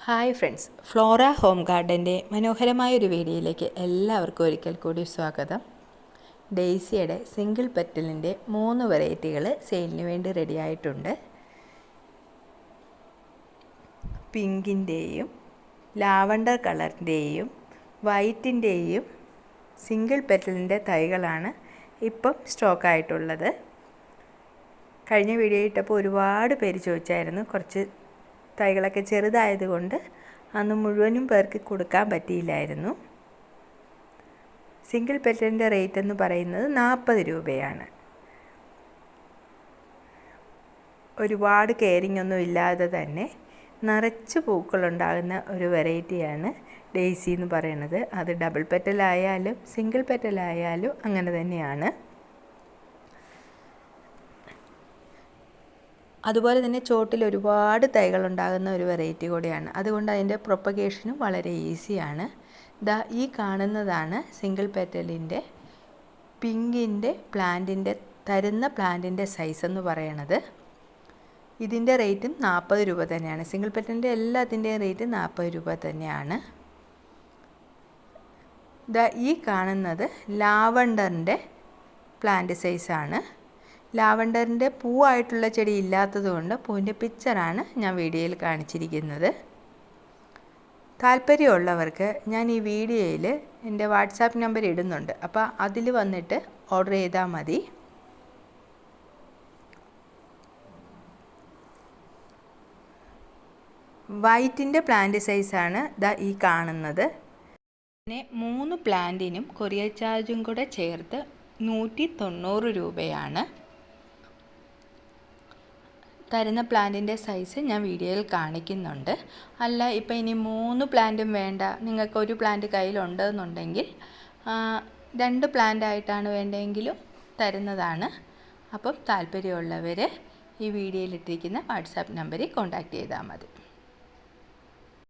Hi friends, Flora home ഗാർഡൻ്റെ മനോഹരമായൊരു വീഡിയോയിലേക്ക് എല്ലാവർക്കും ഒരിക്കൽ കൂടി സ്വാഗതം. ഡെയ്സിയുടെ സിംഗിൾ പെറ്റലിൻ്റെ 3 വെറൈറ്റികൾ സെയിലിന് വേണ്ടി റെഡി ആയിട്ടുണ്ട്. പിങ്കിൻ്റെയും ലാവണ്ടർ കളറിൻ്റെയും വൈറ്റിൻ്റെയും സിംഗിൾ പെറ്റലിൻ്റെ തൈകളാണ് ഇപ്പം സ്റ്റോക്കായിട്ടുള്ളത്. കഴിഞ്ഞ വീഡിയോ ഇട്ടപ്പോൾ ഒരുപാട് പേര് ചോദിച്ചായിരുന്നു. കുറച്ച് തൈകളൊക്കെ ചെറുതായതുകൊണ്ട് അന്ന് മുഴുവനും പേർക്ക് കൊടുക്കാൻ പറ്റിയില്ലായിരുന്നു. സിംഗിൾ പെറ്റലിൻ്റെ റേറ്റ് എന്ന് പറയുന്നത് 40 രൂപയാണ്. ഒരുപാട് കെയറിങ് ഒന്നും ഇല്ലാതെ തന്നെ നിറച്ച് പൂക്കളുണ്ടാകുന്ന ഒരു വെറൈറ്റിയാണ് ഡെയ്സി എന്ന് പറയുന്നത്. അത് ഡബിൾ പെറ്റലായാലും സിംഗിൾ പെറ്റലായാലും അങ്ങനെ തന്നെയാണ്. അതുപോലെ തന്നെ ചോട്ടിൽ ഒരുപാട് തൈകളുണ്ടാകുന്ന ഒരു വെറൈറ്റി കൂടിയാണ്. അതുകൊണ്ട് അതിൻ്റെ പ്രൊപ്പഗേഷനും വളരെ ഈസിയാണ്. ഈ കാണുന്നതാണ് സിംഗിൾ പെറ്റലിൻ്റെ പിങ്കിൻ്റെ പ്ലാന്റിൻ്റെ തരുന്ന പ്ലാന്റിൻ്റെ സൈസ് എന്ന് പറയണത്. ഇതിൻ്റെ റേറ്റും 40 രൂപ തന്നെയാണ്. സിംഗിൾ പെറ്റലിൻ്റെ എല്ലാത്തിൻ്റെയും റേറ്റ് 40 രൂപ തന്നെയാണ്. ഈ കാണുന്നത് ലാവണ്ടറിൻ്റെ പ്ലാന്റ് സൈസാണ്. ലാവണ്ടറിൻ്റെ പൂവായിട്ടുള്ള ചെടി ഇല്ലാത്തതുകൊണ്ട് പൂവിൻ്റെ പിക്ചറാണ് ഞാൻ വീഡിയോയിൽ കാണിച്ചിരിക്കുന്നത്. താല്പര്യമുള്ളവർക്ക് ഞാൻ ഈ വീഡിയോയിൽ എൻ്റെ വാട്സാപ്പ് നമ്പർ ഇടുന്നുണ്ട്. അപ്പോൾ അതിൽ വന്നിട്ട് ഓർഡർ ചെയ്താൽ മതി. വൈറ്റിൻ്റെ പ്ലാന്റ് സൈസാണ് ഈ കാണുന്നത്. പിന്നെ 3 പ്ലാന്റിനും കൊറിയർ ചാർജും കൂടെ ചേർത്ത് 190 രൂപയാണ്. തരുന്ന പ്ലാന്റിൻ്റെ സൈസ് ഞാൻ വീഡിയോയിൽ കാണിക്കുന്നുണ്ട്. അല്ല, ഇപ്പോൾ ഇനി 3 പ്ലാന്റും വേണ്ട, നിങ്ങൾക്ക് ഒരു പ്ലാന്റ് കയ്യിലുണ്ടെന്നുണ്ടെങ്കിൽ 2 പ്ലാന്റ് ആയിട്ടാണ് വേണ്ടതെങ്കിലും തരുന്നതാണ്. അപ്പം താല്പര്യമുള്ളവർ ഈ വീഡിയോയിലിട്ടിരിക്കുന്ന വാട്സാപ്പ് നമ്പറിൽ കോൺടാക്റ്റ് ചെയ്താൽ മതി.